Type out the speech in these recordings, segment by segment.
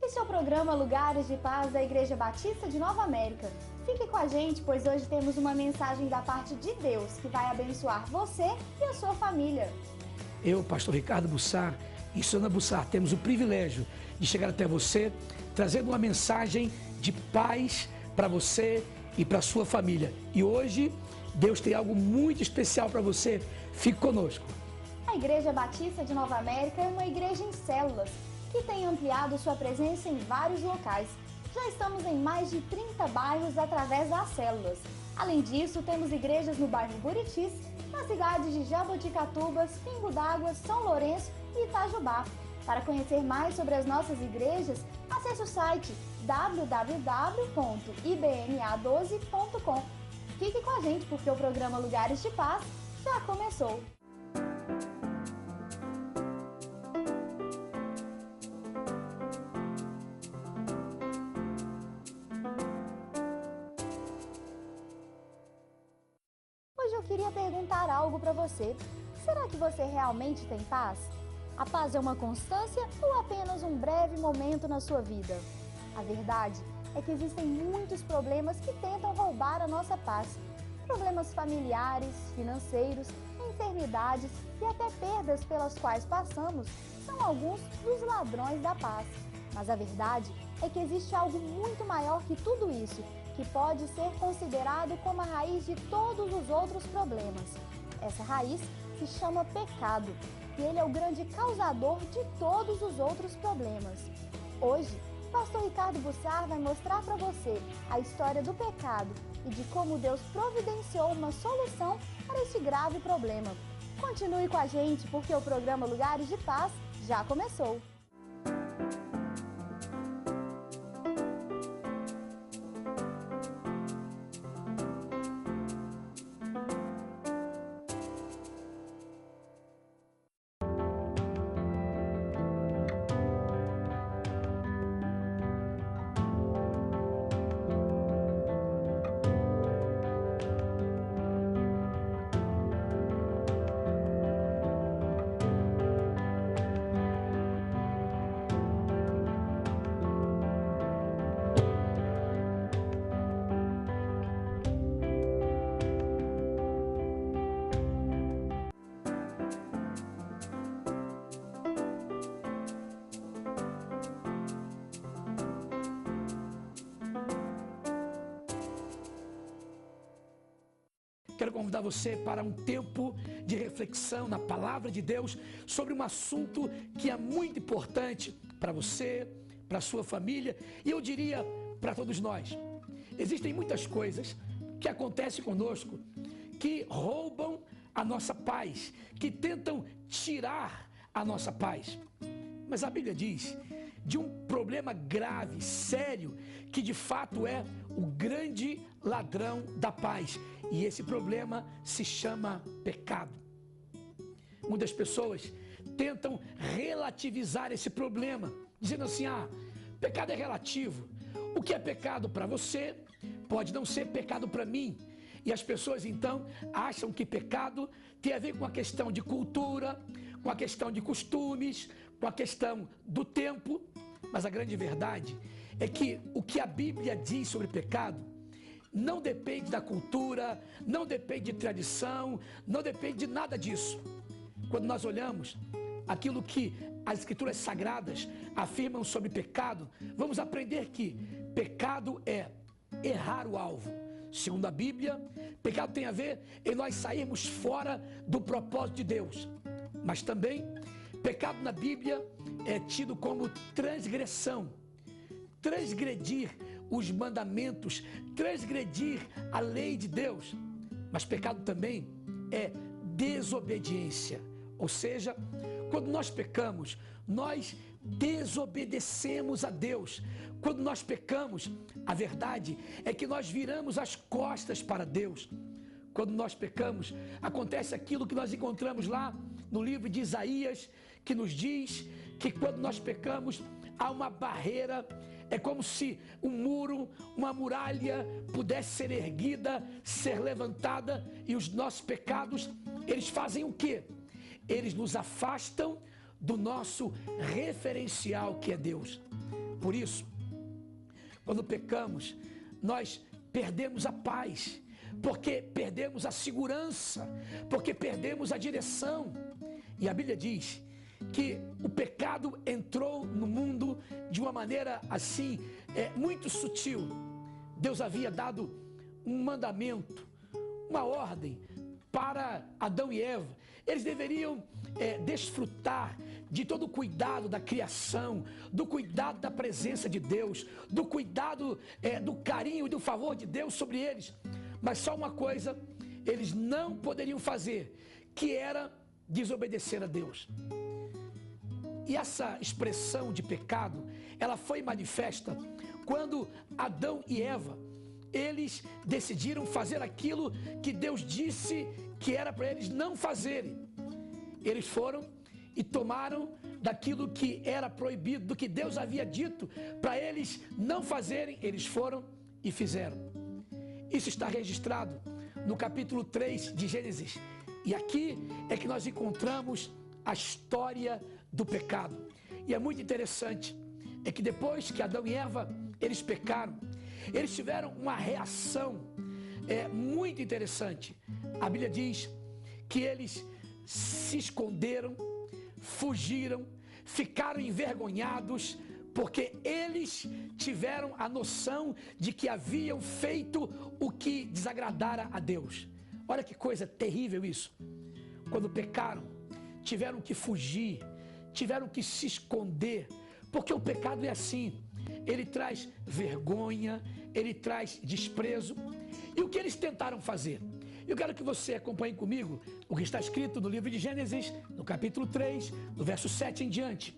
Esse é o programa Lugares de Paz da Igreja Batista de Nova América. Fique com a gente, pois hoje temos uma mensagem da parte de Deus que vai abençoar você e a sua família. Eu, pastor Ricardo Bussar e Sônia Bussar, temos o privilégio de chegar até você, trazendo uma mensagem de paz para você e para a sua família. E hoje, Deus tem algo muito especial para você. Fique conosco. A Igreja Batista de Nova América é uma igreja em células, que tem ampliado sua presença em vários locais. Já estamos em mais de 30 bairros através das células. Além disso, temos igrejas no bairro Buritis, nas cidades de Jaboticatubas, Pingo d'Água, São Lourenço e Itajubá. Para conhecer mais sobre as nossas igrejas, acesse o site www.ibma12.com. Fique com a gente porque o programa Lugares de Paz já começou. Hoje eu queria perguntar algo para você. Será que você realmente tem paz? A paz é uma constância ou apenas um breve momento na sua vida? A verdade é que existem muitos problemas que tentam roubar a nossa paz. Problemas familiares, financeiros, enfermidades e até perdas pelas quais passamos são alguns dos ladrões da paz. Mas a verdade é que existe algo muito maior que tudo isso, que pode ser considerado como a raiz de todos os outros problemas. Essa raiz se chama pecado, e ele é o grande causador de todos os outros problemas. Hoje, o pastor Ricardo Bussar vai mostrar para você a história do pecado e de como Deus providenciou uma solução para esse grave problema. Continue com a gente, porque o programa Lugares de Paz já começou. Quero convidar você para um tempo de reflexão na palavra de Deus sobre um assunto que é muito importante para você, para a sua família e eu diria para todos nós. Existem muitas coisas que acontecem conosco que roubam a nossa paz, que tentam tirar a nossa paz. Mas a Bíblia diz de um problema grave, sério, que de fato é o grande ladrão da paz. E esse problema se chama pecado. Muitas pessoas tentam relativizar esse problema, dizendo assim, pecado é relativo. O que é pecado para você pode não ser pecado para mim. E as pessoas então acham que pecado tem a ver com a questão de cultura, com a questão de costumes, com a questão do tempo. Mas a grande verdade é que o que a Bíblia diz sobre pecado não depende da cultura, não depende de tradição, não depende de nada disso. Quando nós olhamos aquilo que as Escrituras Sagradas afirmam sobre pecado, vamos aprender que pecado é errar o alvo. Segundo a Bíblia, pecado tem a ver em nós sairmos fora do propósito de Deus. Mas também, pecado na Bíblia é tido como transgressão, transgredir os mandamentos, transgredir a lei de Deus. Mas pecado também é desobediência, ou seja, quando nós pecamos, nós desobedecemos a Deus. Quando nós pecamos, a verdade é que nós viramos as costas para Deus. Quando nós pecamos, acontece aquilo que nós encontramos lá no livro de Isaías, que nos diz que quando nós pecamos, há uma barreira, é como se um muro, uma muralha pudesse ser erguida, ser levantada, e os nossos pecados, eles fazem o quê? Eles nos afastam do nosso referencial, que é Deus. Por isso, quando pecamos, nós perdemos a paz, porque perdemos a segurança, porque perdemos a direção. E a Bíblia diz que o pecado entrou no mundo de uma maneira assim, muito sutil. Deus havia dado um mandamento, uma ordem para Adão e Eva. Eles deveriam desfrutar de todo o cuidado da criação, do cuidado da presença de Deus, do cuidado, do carinho e do favor de Deus sobre eles. Mas só uma coisa eles não poderiam fazer, que era desobedecer a Deus. E essa expressão de pecado, ela foi manifesta quando Adão e Eva, eles decidiram fazer aquilo que Deus disse que era para eles não fazerem. Eles foram e tomaram daquilo que era proibido, do que Deus havia dito para eles não fazerem, eles foram e fizeram. Isso está registrado no capítulo 3 de Gênesis. E aqui é que nós encontramos a história do pecado. E é muito interessante, é que depois que Adão e Eva, eles pecaram, eles tiveram uma reação muito interessante. A Bíblia diz que eles se esconderam, fugiram, ficaram envergonhados, porque eles tiveram a noção de que haviam feito o que desagradara a Deus. Olha que coisa terrível isso. Quando pecaram, tiveram que fugir, tiveram que se esconder, porque o pecado é assim, ele traz vergonha, ele traz desprezo. E o que eles tentaram fazer? Eu quero que você acompanhe comigo o que está escrito no livro de Gênesis, no capítulo 3, no verso 7 em diante.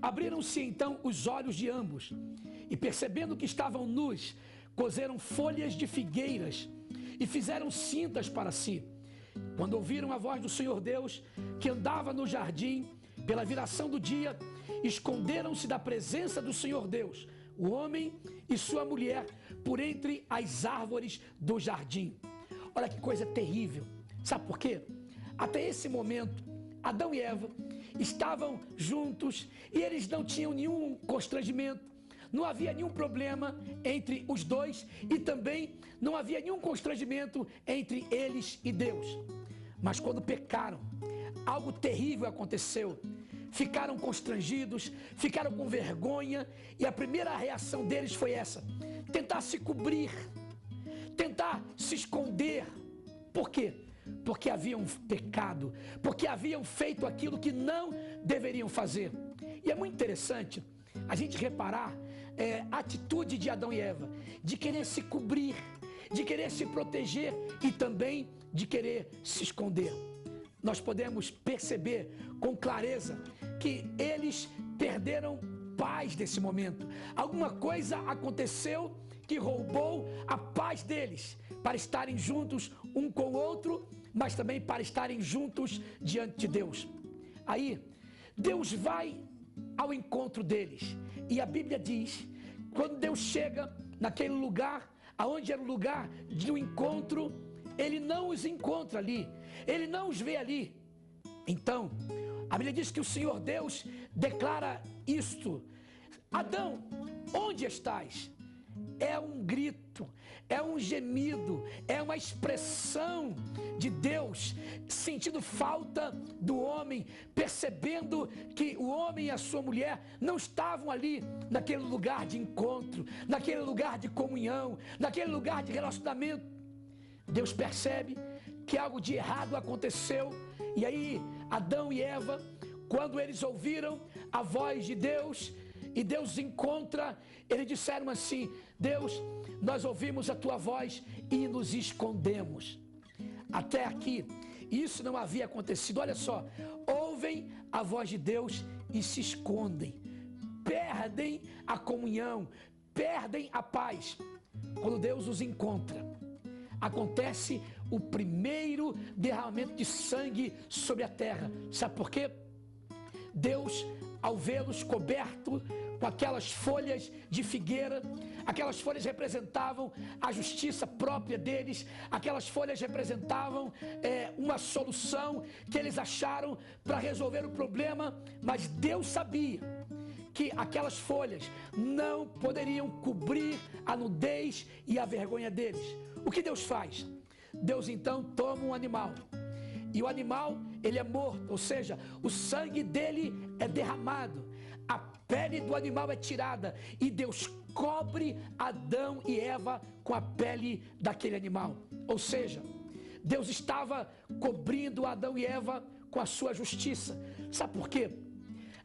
Abriram-se então os olhos de ambos, e percebendo que estavam nus, coseram folhas de figueiras e fizeram cintas para si. Quando ouviram a voz do Senhor Deus, que andava no jardim, pela viração do dia, esconderam-se da presença do Senhor Deus, o homem e sua mulher, por entre as árvores do jardim. Olha que coisa terrível. Sabe por quê? Até esse momento, Adão e Eva estavam juntos e eles não tinham nenhum constrangimento, não havia nenhum problema entre os dois e também não havia nenhum constrangimento entre eles e Deus. Mas quando pecaram, algo terrível aconteceu. Ficaram constrangidos, ficaram com vergonha, e a primeira reação deles foi essa: tentar se cobrir, tentar se esconder. Por quê? Porque haviam pecado, porque haviam feito aquilo que não deveriam fazer. E é muito interessante a gente reparar a atitude de Adão e Eva, de querer se cobrir, de querer se proteger e também de querer se esconder. Nós podemos perceber com clareza que eles perderam paz nesse momento. Alguma coisa aconteceu que roubou a paz deles, para estarem juntos um com o outro, mas também para estarem juntos diante de Deus. Aí, Deus vai ao encontro deles, e a Bíblia diz, quando Deus chega naquele lugar, aonde era o lugar de um encontro, Ele não os encontra ali, Ele não os vê ali. Então, a Bíblia diz que o Senhor Deus declara isto: Adão, onde estás? É um grito, é um gemido, é uma expressão de Deus sentindo falta do homem, percebendo que o homem e a sua mulher não estavam ali naquele lugar de encontro, naquele lugar de comunhão, naquele lugar de relacionamento. Deus percebe que algo de errado aconteceu, e aí Adão e Eva, quando eles ouviram a voz de Deus, e Deus encontra, eles disseram assim: Deus, nós ouvimos a tua voz e nos escondemos. Até aqui, isso não havia acontecido. Olha só, ouvem a voz de Deus e se escondem, perdem a comunhão, perdem a paz. Quando Deus os encontra, acontece o primeiro derramamento de sangue sobre a terra. Sabe por quê? Deus, ao vê-los coberto com aquelas folhas de figueira, aquelas folhas representavam a justiça própria deles, aquelas folhas representavam uma solução que eles acharam para resolver o problema, mas Deus sabia que aquelas folhas não poderiam cobrir a nudez e a vergonha deles. O que Deus faz? Deus então toma um animal. E o animal, ele é morto, ou seja, o sangue dele é derramado. A pele do animal é tirada e Deus cobre Adão e Eva com a pele daquele animal. Ou seja, Deus estava cobrindo Adão e Eva com a sua justiça. Sabe por quê?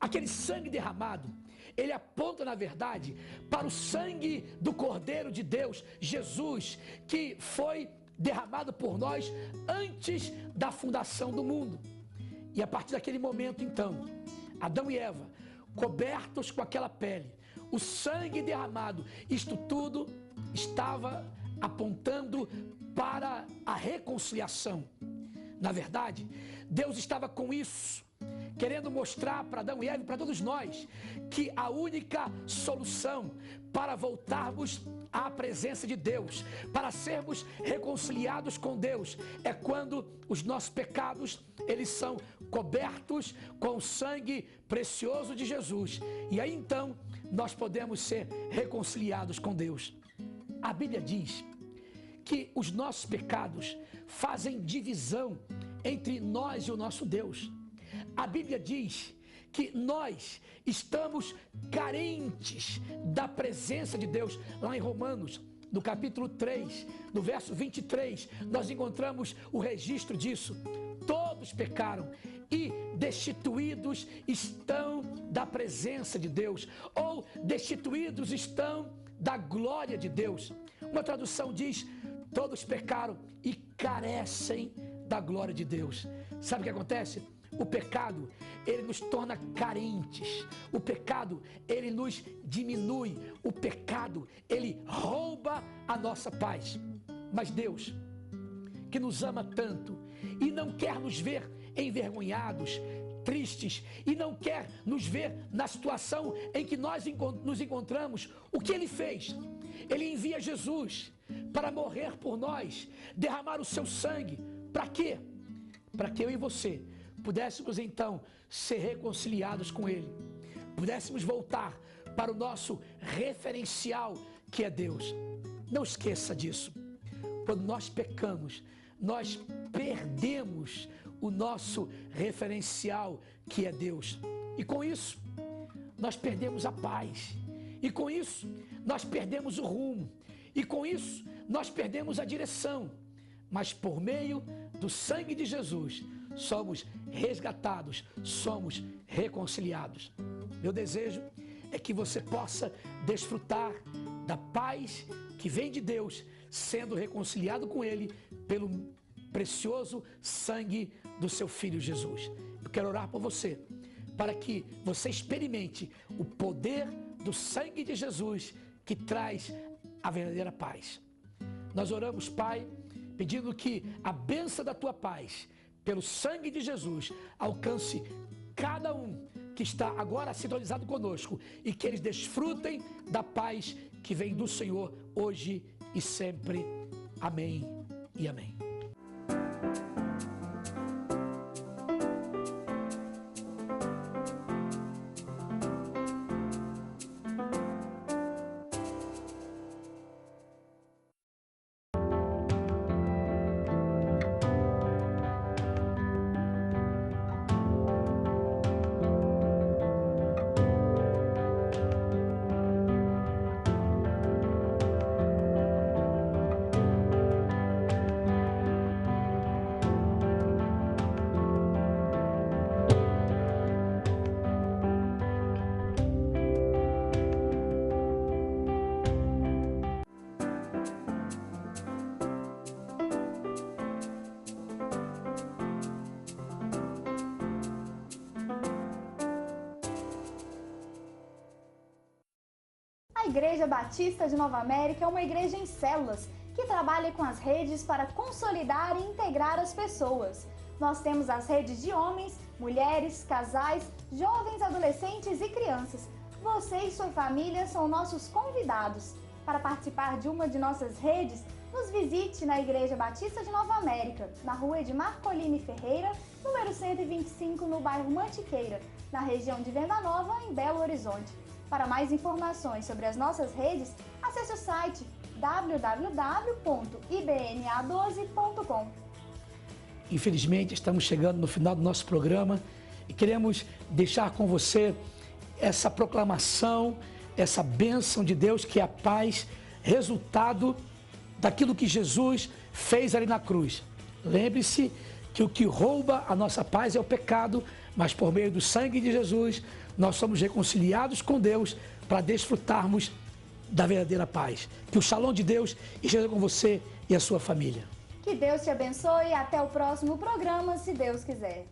Aquele sangue derramado, ele aponta, na verdade, para o sangue do Cordeiro de Deus, Jesus, que foi derramado por nós antes da fundação do mundo. E a partir daquele momento, então, Adão e Eva, cobertos com aquela pele, o sangue derramado, isto tudo estava apontando para a reconciliação. Na verdade, Deus estava com isso, querendo mostrar para Adão e Eva e para todos nós que a única solução para voltarmos à presença de Deus, para sermos reconciliados com Deus, é quando os nossos pecados, eles são cobertos com o sangue precioso de Jesus. E aí então nós podemos ser reconciliados com Deus. A Bíblia diz que os nossos pecados fazem divisão entre nós e o nosso Deus. A Bíblia diz que nós estamos carentes da presença de Deus. Lá em Romanos, no capítulo 3, no verso 23, nós encontramos o registro disso. Todos pecaram e destituídos estão da presença de Deus, ou destituídos estão da glória de Deus. Uma tradução diz: todos pecaram e carecem da glória de Deus. Sabe o que acontece? O pecado, ele nos torna carentes. O pecado, ele nos diminui. O pecado, ele rouba a nossa paz. Mas Deus, que nos ama tanto e não quer nos ver envergonhados, tristes, e não quer nos ver na situação em que nós nos encontramos, o que Ele fez? Ele envia Jesus para morrer por nós, derramar o seu sangue. Para quê? Para que eu e você pudéssemos então ser reconciliados com Ele, pudéssemos voltar para o nosso referencial, que é Deus. Não esqueça disso. Quando nós pecamos, nós perdemos o nosso referencial, que é Deus. E com isso, nós perdemos a paz. E com isso, nós perdemos o rumo. E com isso, nós perdemos a direção. Mas por meio do sangue de Jesus, somos resgatados, somos reconciliados. Meu desejo é que você possa desfrutar da paz que vem de Deus, sendo reconciliado com Ele pelo precioso sangue do seu Filho Jesus. Eu quero orar por você, para que você experimente o poder do sangue de Jesus, que traz a verdadeira paz. Nós oramos, Pai, pedindo que a bênção da Tua paz, pelo sangue de Jesus, alcance cada um que está agora sintonizado conosco, e que eles desfrutem da paz que vem do Senhor hoje e sempre. Amém e amém. A Igreja Batista de Nova América é uma igreja em células que trabalha com as redes para consolidar e integrar as pessoas. Nós temos as redes de homens, mulheres, casais, jovens, adolescentes e crianças. Você e sua família são nossos convidados. Para participar de uma de nossas redes, Nos visite na Igreja Batista de Nova América, na rua Edmar Colini Ferreira, número 125, no bairro Mantiqueira, na região de Venda Nova, em Belo Horizonte. Para mais informações sobre as nossas redes, acesse o site www.ibna12.com. Infelizmente, estamos chegando no final do nosso programa e queremos deixar com você essa proclamação, essa bênção de Deus, que é a paz, resultado daquilo que Jesus fez ali na cruz. Lembre-se que o que rouba a nossa paz é o pecado, mas por meio do sangue de Jesus, nós somos reconciliados com Deus para desfrutarmos da verdadeira paz. Que o shalom de Deus esteja com você e a sua família. Que Deus te abençoe e até o próximo programa, se Deus quiser.